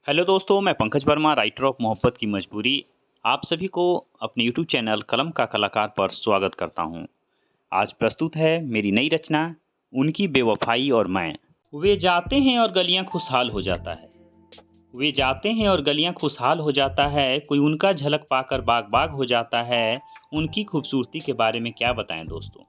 Hello दोस्तों, मैं Pankaj Verma, writer of मोहब्बत की मजबूरी। आप सभी को अपने यूट्यूब चैनल कलम का कलाकार पर स्वागत करता हूं। आज प्रस्तुत है मेरी नई रचना, उनकी बेवफाई और मैं। वे जाते हैं और गलियां खुशहाल हो जाता है। वे जाते हैं और गलियां खुशहाल हो जाता है। कोई उनका झलक पाकर बाग बाग हो जाता है। उनकी खूबसूरती के बारे में क्या बताएं दोस्तों,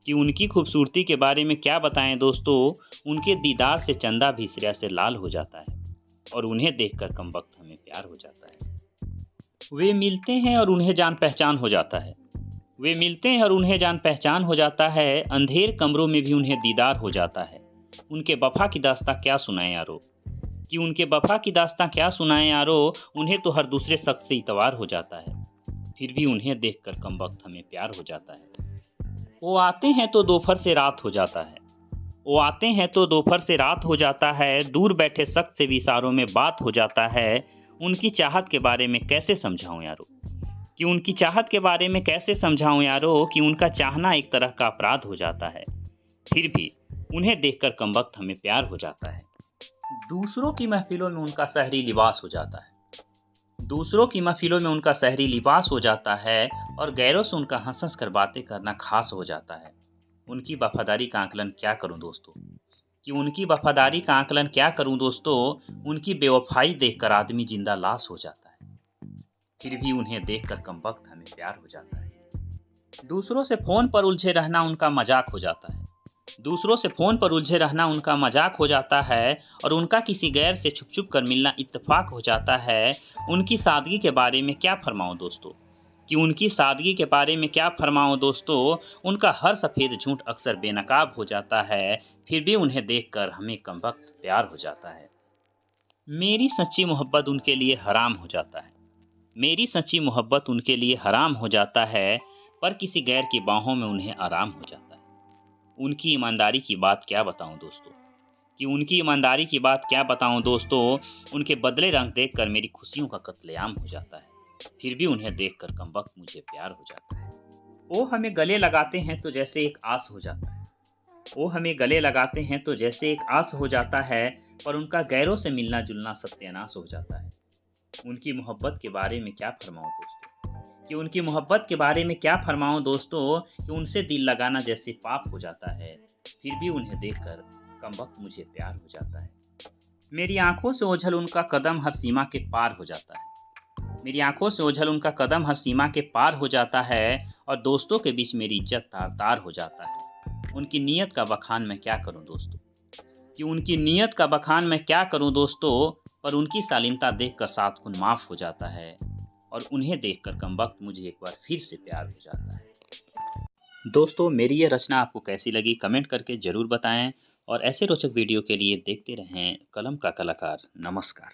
कि उनकी खूबसूरती के बारे में क्या बताएं दोस्तों। उनके दीदार से चंदा भी सिरा से लाल हो जाता है और उन्हें देखकर कमबख्त हमें प्यार हो जाता है। वे मिलते हैं और उन्हें जान पहचान हो जाता है। वे मिलते हैं और उन्हें जान पहचान हो जाता है। अंधेर कमरों में भी उन्हें दीदार हो जाता है। उनके वफा की दास्तां क्या सुनाएं यारो, कि उनके वफा की दास्तां क्या सुनाएं यारो। उन्हें तो हर दूसरे शख्स से इतवार हो जाता है, फिर भी उन्हें देखकर कमबख्त हमें प्यार हो जाता है। वो आते हैं तो दोपहर से रात हो जाता है। वो आते हैं तो दोपहर से रात हो जाता है। दूर बैठे शख्स से भी इशारों में बात हो जाता है। उनकी चाहत के बारे में कैसे समझाऊं यारो, कि उनकी चाहत के बारे में कैसे समझाऊं यारो, कि उनका चाहना एक तरह का अपराध हो जाता है, फिर भी उन्हें देखकर कमबख्त हमें प्यार हो जाता है। दूसरों की महफिलों में उनका शहरी लिबास हो जाता है। दूसरों की महफिलों में उनका शहरी लिबास हो जाता है और गैरों से उनका हंस हंस कर बातें करना खास हो जाता है। उनकी वफादारी का आकलन क्या करूं दोस्तों, कि उनकी वफादारी का आकलन क्या करूं दोस्तों। उनकी बेवफाई देखकर आदमी जिंदा लाश हो जाता है, फिर भी उन्हें देखकर कमबख्त हमें प्यार हो जाता है। दूसरों से फ़ोन पर उलझे रहना उनका मजाक हो जाता है। दूसरों से फ़ोन पर उलझे रहना उनका मजाक हो जाता है और उनका किसी गैर से छुप छुप कर मिलना इत्तेफाक हो जाता है। उनकी सादगी के बारे में क्या फरमाऊं दोस्तों, कि उनकी सादगी के बारे में क्या फरमाऊं दोस्तों। उनका हर सफ़ेद झूठ अक्सर बेनकाब हो जाता है, फिर भी उन्हें देखकर हमें कमबख्त प्यार हो जाता है। मेरी सच्ची मोहब्बत उनके लिए हराम हो जाता है। मेरी सच्ची मोहब्बत उनके लिए हराम हो जाता है, पर किसी गैर की बाहों में उन्हें आराम हो जाता है। उनकी ईमानदारी की बात क्या बताऊं दोस्तों, कि उनकी ईमानदारी की बात क्या बताऊं दोस्तों। उनके बदले रंग देखकर मेरी खुशियों का कत्लेआम हो जाता है, फिर भी उन्हें देखकर कमबख्त मुझे प्यार हो जाता है। वो हमें गले लगाते हैं तो जैसे एक आस हो जाता है। वो हमें गले लगाते हैं तो जैसे एक आस हो जाता है, पर उनका गैरों से मिलना जुलना सत्यानाश हो जाता है। उनकी मोहब्बत के बारे में क्या फरमाऊं दोस्तों, कि उनकी मोहब्बत के बारे में क्या फरमाऊं दोस्तों। कि उनसे दिल लगाना जैसे पाप हो जाता है, फिर भी उन्हें देखकर कमबख्त मुझे प्यार हो जाता है। मेरी आंखों से ओझल उनका कदम हर सीमा के पार हो जाता है। मेरी आंखों से ओझल उनका कदम हर सीमा के पार हो जाता है और दोस्तों के बीच मेरी इज्जत तार तार हो जाता है। उनकी नीयत का बखान मैं क्या करूं दोस्तों, कि उनकी नीयत का बखान मैं क्या करूं दोस्तों। पर उनकी शालीनता देखकर 7 गुण माफ़ हो जाता है और उन्हें देखकर कमबख्त मुझे एक बार फिर से प्यार हो जाता है। दोस्तों, मेरी ये रचना आपको कैसी लगी कमेंट करके ज़रूर बताएं और ऐसे रोचक वीडियो के लिए देखते रहें कलम का कलाकार। नमस्कार।